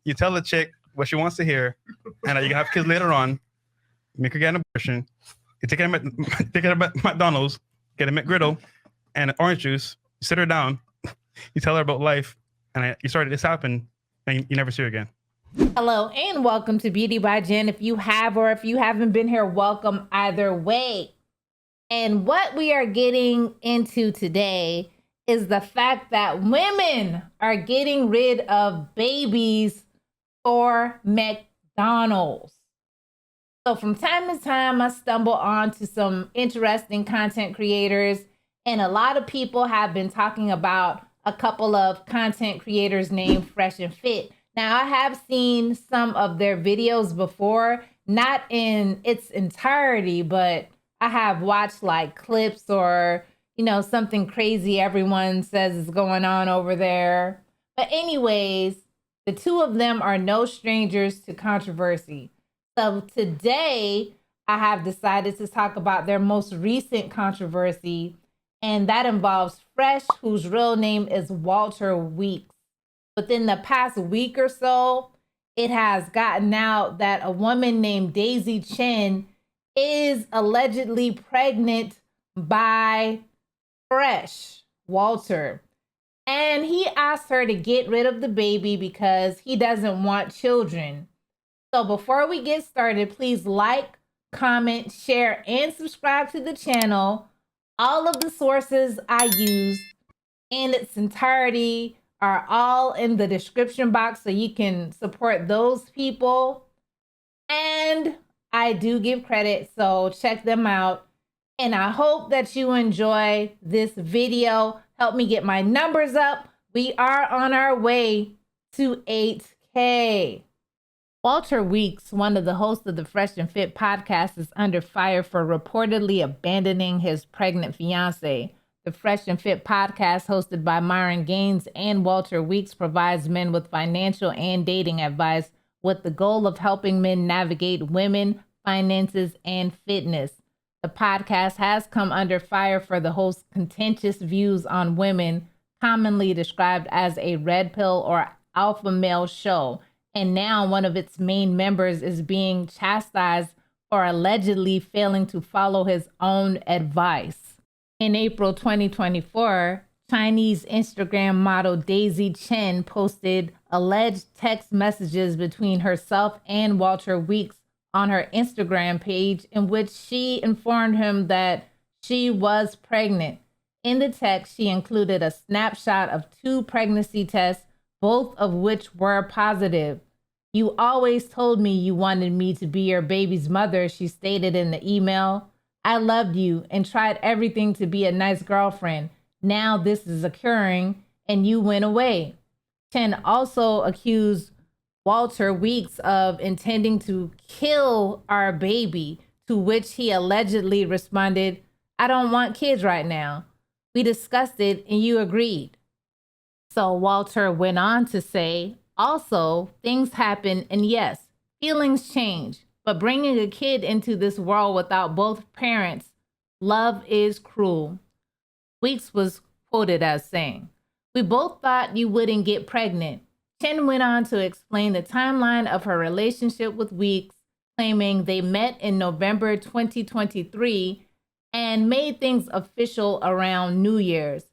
You tell the chick what she wants to hear, and you can have kids later on. Make her get an abortion. You take her to McDonald's, get a McGriddle and an orange juice. You sit her down. You tell her about life, and you started this happen, and you never see her again. Hello and welcome to Beauty by Jen. If you have or if you haven't been here, welcome either way. And what we are getting into today is the fact that women are getting rid of babies for McDonald's. So from time to time, I stumble onto some interesting content creators, and a lot of people have been talking about a couple of content creators named Fresh and Fit. Now, I have seen some of their videos before, not in its entirety, but I have watched like clips or, something crazy everyone says is going on over there. But anyways, the two of them are no strangers to controversy. So today, I have decided to talk about their most recent controversy, and that involves Fresh, whose real name is Walter Weeks. Within the past week or so, it has gotten out that a woman named Daisy Chen is allegedly pregnant by Fresh, Walter. And he asked her to get rid of the baby because he doesn't want children. So before we get started, please like, comment, share, and subscribe to the channel. All of the sources I use in its entirety are all in the description box, so you can support those people. And I do give credit, so check them out. And I hope that you enjoy this video. Help me get my numbers up. We are on our way to 8K. Walter Weeks, one of the hosts of the Fresh and Fit podcast, is under fire for reportedly abandoning his pregnant fiancée. The Fresh and Fit podcast, hosted by Myron Gaines and Walter Weeks, provides men with financial and dating advice with the goal of helping men navigate women, finances, and fitness. The podcast has come under fire for the host's contentious views on women, commonly described as a red pill or alpha male show. And now one of its main members is being chastised for allegedly failing to follow his own advice. In April 2024, Chinese Instagram model Daisy Chen posted alleged text messages between herself and Walter Weeks on her Instagram page, in which she informed him that she was pregnant. In the text, she included a snapshot of 2 pregnancy tests, both of which were positive. "You always told me you wanted me to be your baby's mother," she stated in the email. "I loved you and tried everything to be a nice girlfriend. Now this is occurring and you went away." Chen also accused Walter Weeks of intending to kill our baby, to which he allegedly responded, "I don't want kids right now. We discussed it and you agreed." So Walter went on to say, "Also, things happen, and yes, feelings change, but bringing a kid into this world without both parents, love is cruel." Weeks was quoted as saying, "We both thought you wouldn't get pregnant." Chen went on to explain the timeline of her relationship with Weeks, claiming they met in November 2023 and made things official around New Year's.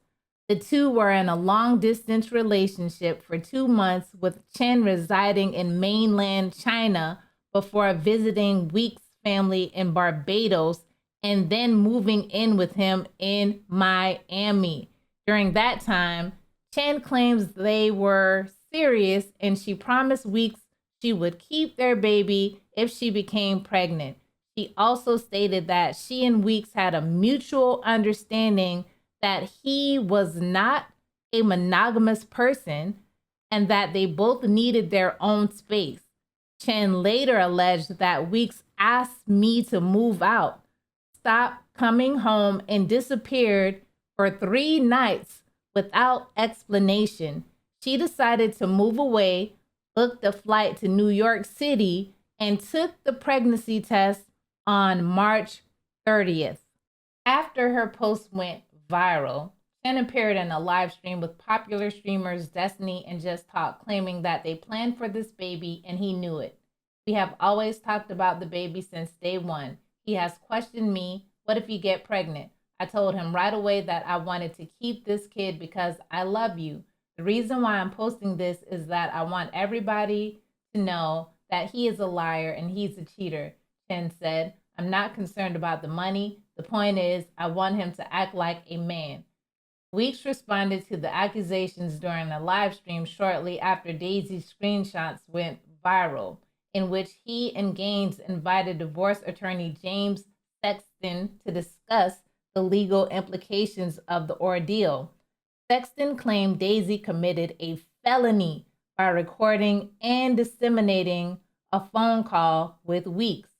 The two were in a long-distance relationship for 2 months, with Chen residing in mainland China before visiting Weeks' family in Barbados and then moving in with him in Miami. During that time, Chen claims they were serious, and she promised Weeks she would keep their baby if she became pregnant. She also stated that she and Weeks had a mutual understanding that he was not a monogamous person and that they both needed their own space. Chen later alleged that Weeks asked me to move out, stop coming home, and disappeared for 3 nights without explanation. She decided to move away, booked a flight to New York City, and took the pregnancy test on March 30th. After her post went viral, Chen appeared in a live stream with popular streamers Destiny and Just Talk, claiming that they planned for this baby and he knew it. We have always talked about the baby since day one. He has questioned me, what if you get pregnant? I told him right away that I wanted to keep this kid because I love you. The reason why I'm posting this is that I want everybody to know that he is a liar and he's a cheater, Chen said. I'm not concerned about the money. The point is, I want him to act like a man. Weeks responded to the accusations during a live stream shortly after Daisy's screenshots went viral, in which he and Gaines invited divorce attorney James Sexton to discuss the legal implications of the ordeal. Sexton claimed Daisy committed a felony by recording and disseminating a phone call with Weeks.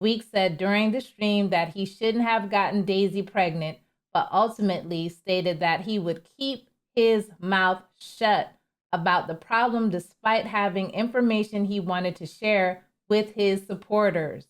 Weeks said during the stream that he shouldn't have gotten Daisy pregnant, but ultimately stated that he would keep his mouth shut about the problem despite having information he wanted to share with his supporters.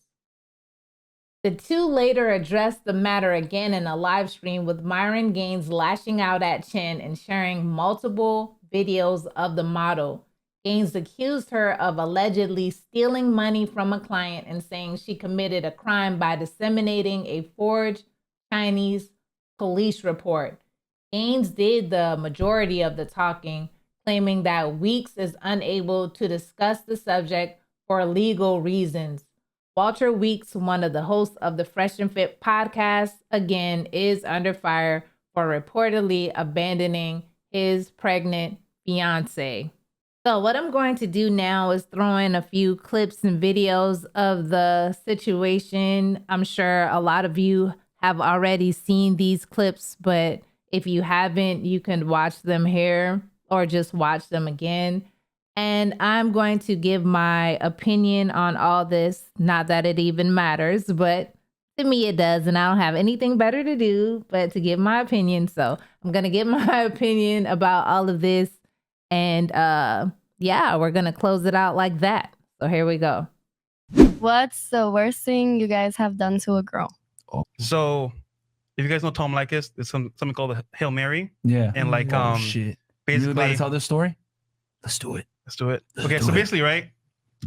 The two later addressed the matter again in a live stream, with Myron Gaines lashing out at Chen and sharing multiple videos of the model. Gaines accused her of allegedly stealing money from a client and saying she committed a crime by disseminating a forged Chinese police report. Gaines did the majority of the talking, claiming that Weeks is unable to discuss the subject for legal reasons. Walter Weeks, one of the hosts of the Fresh and Fit podcast, again is under fire for reportedly abandoning his pregnant fiancée. So what I'm going to do now is throw in a few clips and videos of the situation. I'm sure a lot of you have already seen these clips, but if you haven't, you can watch them here or just watch them again. And I'm going to give my opinion on all this. Not that it even matters, but to me it does. And I don't have anything better to do but to give my opinion. So I'm going to give my opinion about all of this. And yeah, we're going to close it out like that. So here we go. What's the worst thing you guys have done to a girl? So if you guys know Tom Likas, it's something called a Hail Mary. Yeah. And like, shit. basically, You about to tell this story? Let's do it. Let's do it. Let's Okay, do so it. basically, right,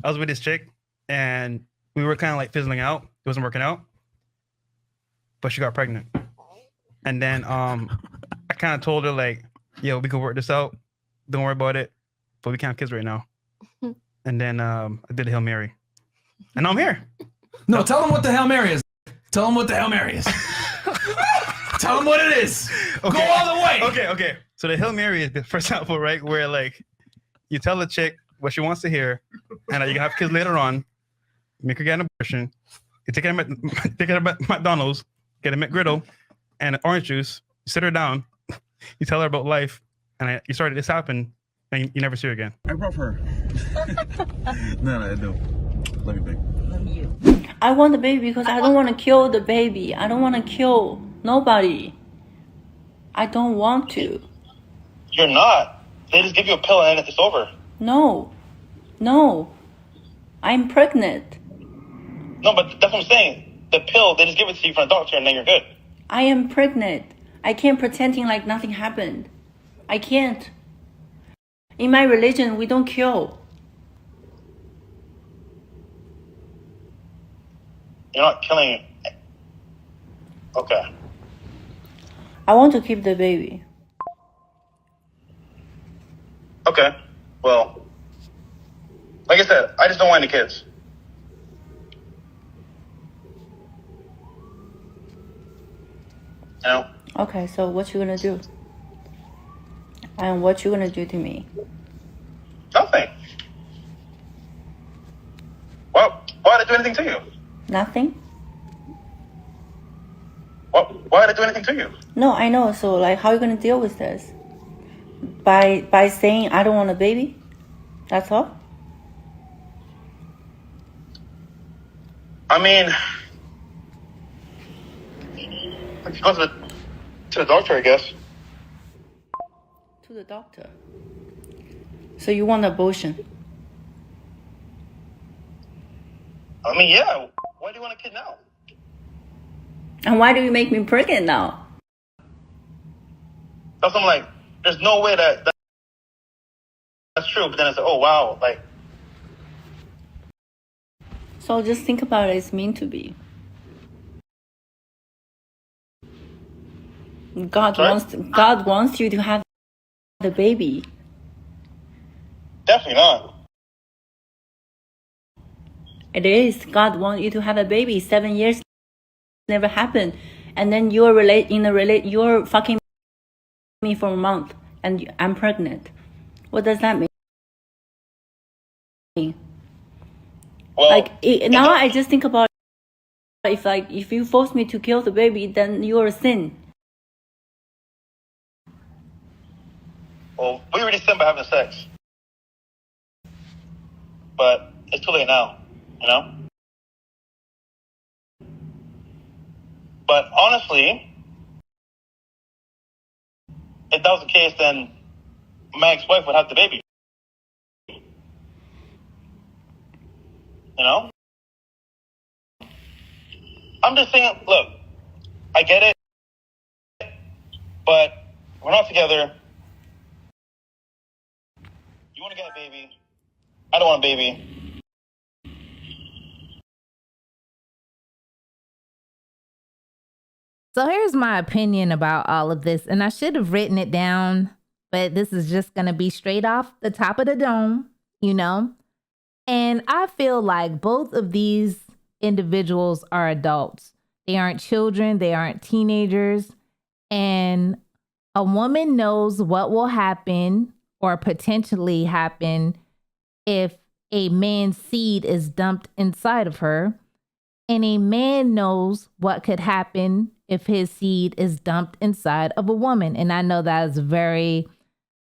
I was with this chick and we were kind of like fizzling out. It wasn't working out, but she got pregnant. And then I kind of told her like, yo, we can work this out. Don't worry about it, but we can't have kids right now. And then I did a Hail Mary. And now I'm here. No, tell them what the Hail Mary is. Tell them what the Hail Mary is. Tell them what it is. Okay. Go all the way. Okay. So the Hail Mary is, for example, right, where like you tell the chick what she wants to hear, and you can have kids later on, make her get an abortion, you take her to McDonald's, get a McGriddle and an orange juice, you sit her down, you tell her about life, and you started this happen, and you never see her again. I brought her. No, I don't. Love you, babe. I want the baby because I don't want to kill the baby. I don't want to kill nobody. I don't want to. You're not. They just give you a pill and it's over. No. I'm pregnant. No, but that's what I'm saying. The pill, they just give it to you from a doctor and then you're good. I am pregnant. I can't pretending like nothing happened. I can't. In my religion, we don't kill. You're not killing. Okay. I want to keep the baby. Okay. Well, like I said, I just don't want any kids. You know? Okay, so what you gonna do? And what you gonna do to me? Nothing. Well, why did I do anything to you? Nothing? Why did I do anything to you? No, I know. So like, how are you gonna deal with this? By saying I don't want a baby? That's all? I mean, if you go to the doctor, I guess. To the doctor. So you want abortion? I mean, yeah. Why do you want a kid now? And why do you make me pregnant now? That's I'm like, there's no way that's true. But then I said, oh wow, like. So just think about it. It's meant to be. God wants you to have the baby. Definitely not. It is. God wants you to have a baby. 7 years never happened, and then you're fucking me for a month, and I'm pregnant. What does that mean? Well, now I just think about if you force me to kill the baby, then you're a sin. Well, we already sinned by having sex, but it's too late now, you know. But honestly, if that was the case, then my ex-wife would have the baby. You know? I'm just saying, look, I get it, but we're not together. You want to get a baby. I don't want a baby. So here's my opinion about all of this. And I should have written it down, but this is just going to be straight off the top of the dome, you know? And I feel like both of these individuals are adults. They aren't children. They aren't teenagers. And a woman knows what will happen or potentially happen if a man's seed is dumped inside of her. And a man knows what could happen if his seed is dumped inside of a woman. And I know that is very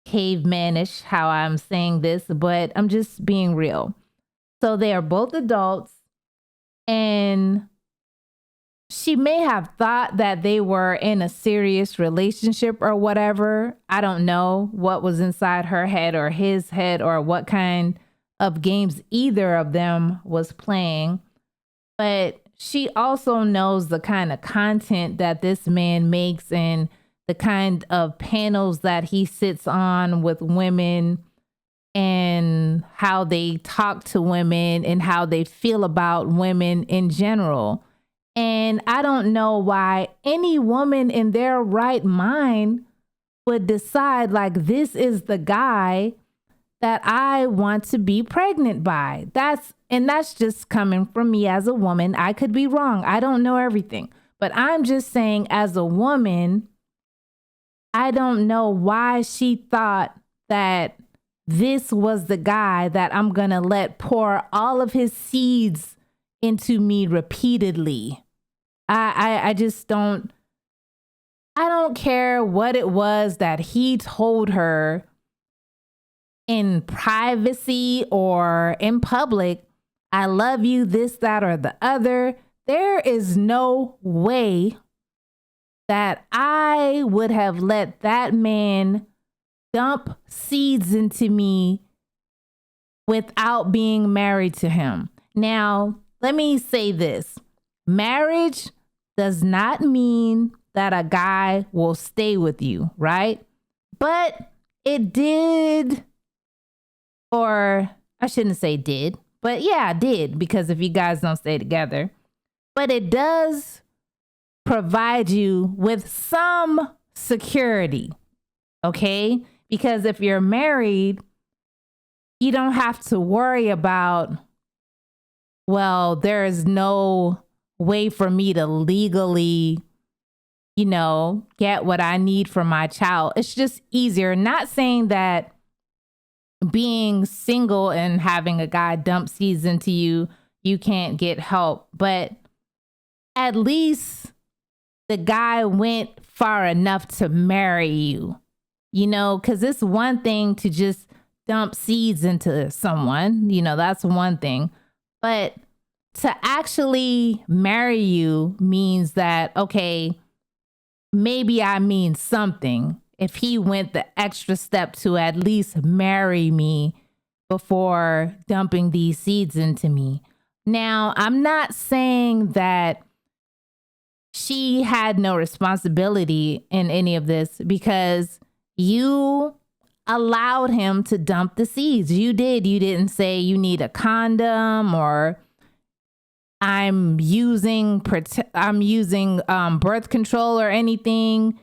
cavemanish how I'm saying this, but I'm just being real. So they are both adults, and she may have thought that they were in a serious relationship or whatever. I don't know what was inside her head or his head or what kind of games either of them was playing. But she also knows the kind of content that this man makes and the kind of panels that he sits on with women and how they talk to women and how they feel about women in general. And I don't know why any woman in their right mind would decide like, this is the guy that I want to be pregnant by. That's just coming from me as a woman. I could be wrong. I don't know everything, but I'm just saying as a woman, I don't know why she thought that this was the guy that I'm going to let pour all of his seeds into me repeatedly. I just don't, I don't care what it was that he told her in privacy or in public. I love you, this, that, or the other. There is no way that I would have let that man dump seeds into me without being married to him. Now, let me say this. Marriage does not mean that a guy will stay with you, right? But it did, or I shouldn't say did, but yeah, did, because if you guys don't stay together, but it does provide you with some security, okay? Because if you're married, you don't have to worry about, well, there is no way for me to legally, get what I need for my child. It's just easier. Not saying that being single and having a guy dump seeds into you, you can't get help, but at least the guy went far enough to marry you, because it's one thing to just dump seeds into someone, that's one thing. But to actually marry you means that, okay, maybe I mean something if he went the extra step to at least marry me before dumping these seeds into me. Now, I'm not saying that she had no responsibility in any of this, because You allowed him to dump the seeds. You did. You didn't say you need a condom or I'm using birth control or anything.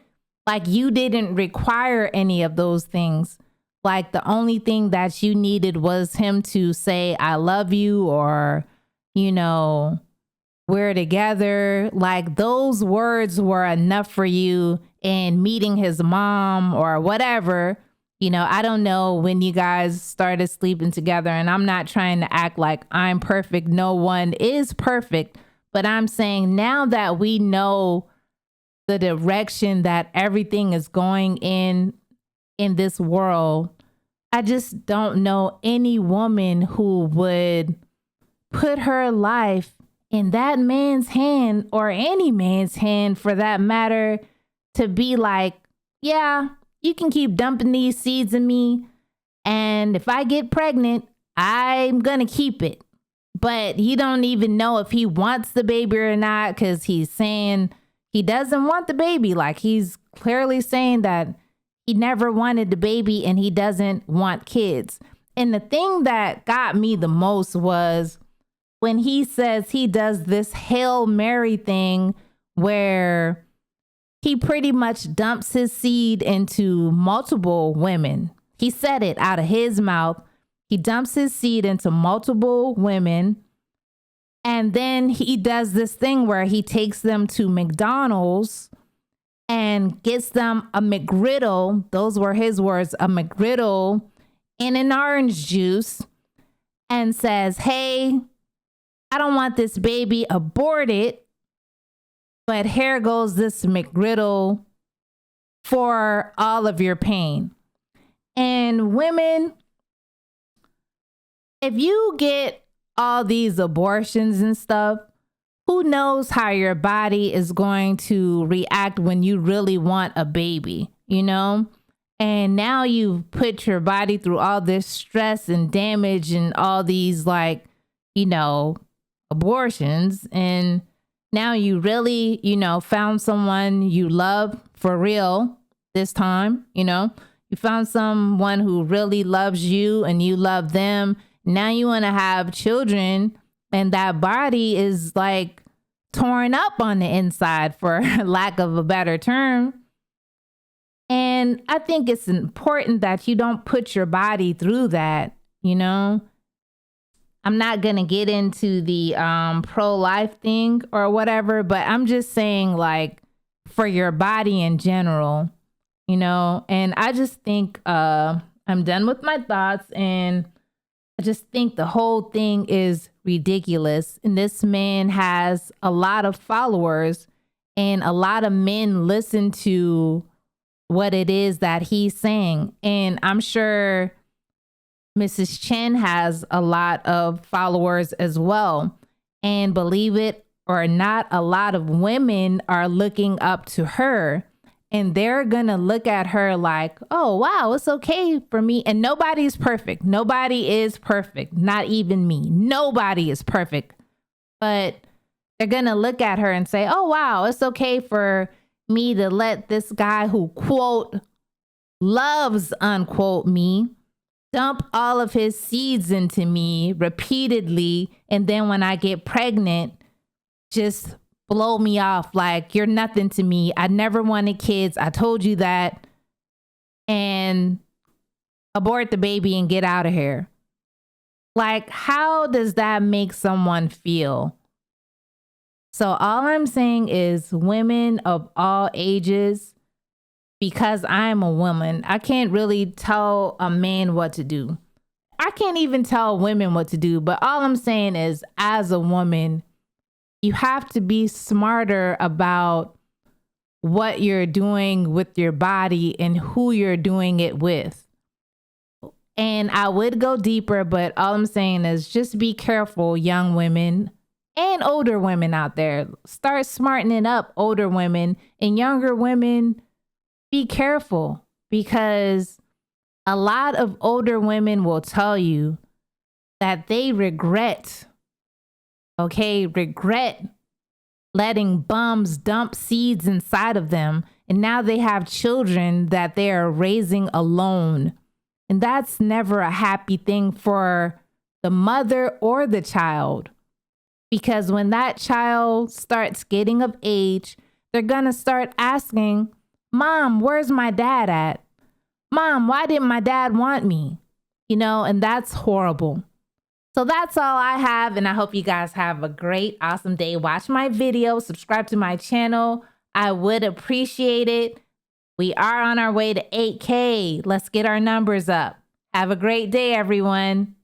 Like, you didn't require any of those things. Like, the only thing that you needed was him to say, I love you, or, you know, we're together. Like, those words were enough for you. And meeting his mom or whatever, you know, I don't know when you guys started sleeping together, and I'm not trying to act like I'm perfect. No one is perfect, but I'm saying now that we know the direction that everything is going in this world, I just don't know any woman who would put her life in that man's hand, or any man's hand for that matter, to be like, yeah, you can keep dumping these seeds in me, and if I get pregnant, I'm gonna keep it. But you don't even know if he wants the baby or not, because he's saying he doesn't want the baby. Like, he's clearly saying that he never wanted the baby and he doesn't want kids. And the thing that got me the most was when he says he does this Hail Mary thing where he pretty much dumps his seed into multiple women. He said it out of his mouth. He dumps his seed into multiple women. And then he does this thing where he takes them to McDonald's and gets them a McGriddle. Those were his words, a McGriddle in an orange juice, and says, hey, I don't want this baby, aborted. But here goes this McGriddle for all of your pain. And women, if you get all these abortions and stuff, who knows how your body is going to react when you really want a baby, you know? And now you've put your body through all this stress and damage and all these, like, you know, abortions, and now you really, you know, found someone you love for real this time, you know, you found someone who really loves you and you love them. Now you want to have children, and that body is like torn up on the inside, for lack of a better term. And I think it's important that you don't put your body through that, you know. I'm not going to get into the pro-life thing or whatever, but I'm just saying, like, for your body in general, you know. And I just think I'm done with my thoughts, and I just think the whole thing is ridiculous. And this man has a lot of followers, and a lot of men listen to what it is that he's saying. And I'm sure Mrs. Chen has a lot of followers as well. And believe it or not, a lot of women are looking up to her, and they're going to look at her like, oh, wow, it's okay for me. And nobody's perfect. Nobody is perfect. Not even me. Nobody is perfect. But they're going to look at her and say, oh, wow, it's okay for me to let this guy who, quote, loves, unquote, me, dump all of his seeds into me repeatedly, and then when I get pregnant, just blow me off like you're nothing to me. I never wanted kids. I told you that. And abort the baby and get out of here. Like, how does that make someone feel? So all I'm saying is, women of all ages, because I'm a woman, I can't really tell a man what to do. I can't even tell women what to do. But all I'm saying is, as a woman, you have to be smarter about what you're doing with your body and who you're doing it with. And I would go deeper, but all I'm saying is just be careful, young women and older women out there. Start smartening up, older women, and younger women. Be careful, because a lot of older women will tell you that they regret letting bums dump seeds inside of them. And now they have children that they are raising alone. And that's never a happy thing for the mother or the child. Because when that child starts getting of age, they're going to start asking, Mom, where's my dad at? Mom, why didn't my dad want me? You know, and that's horrible. So that's all I have. And I hope you guys have a great, awesome day. Watch my video, subscribe to my channel. I would appreciate it. We are on our way to 8K. Let's get our numbers up. Have a great day, everyone.